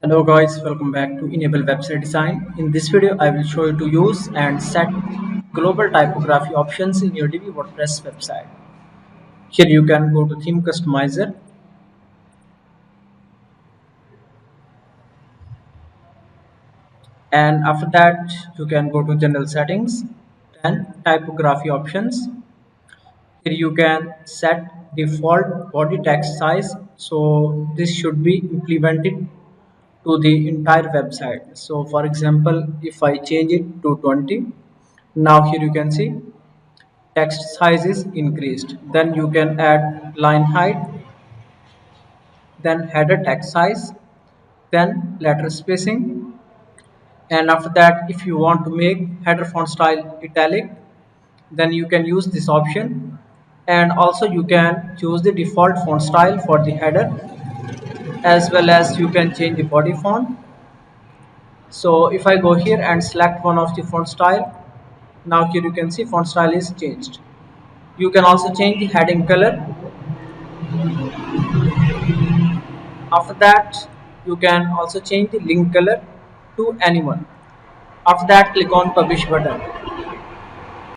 Hello guys, welcome back to Enable Website Design. In this video, I will show you to use and set global typography options in your Divi WordPress website. Here you can go to Theme Customizer, and after that you can go to General Settings and Typography options. Here you can set default body text size. So this should be implemented to the entire website. So for example, if I change it to 20, now here you can see text size is increased. Then you can add line height, then header text size, then letter spacing, and after that if you want to make header font style italic, then you can use this option. And also you can choose the default font style for the header, as well as you can change the body font. So if I go here and select one of the font style, now here you can see font style is changed. You can also change the heading color. After that you can also change the link color to anyone. After that click on publish button.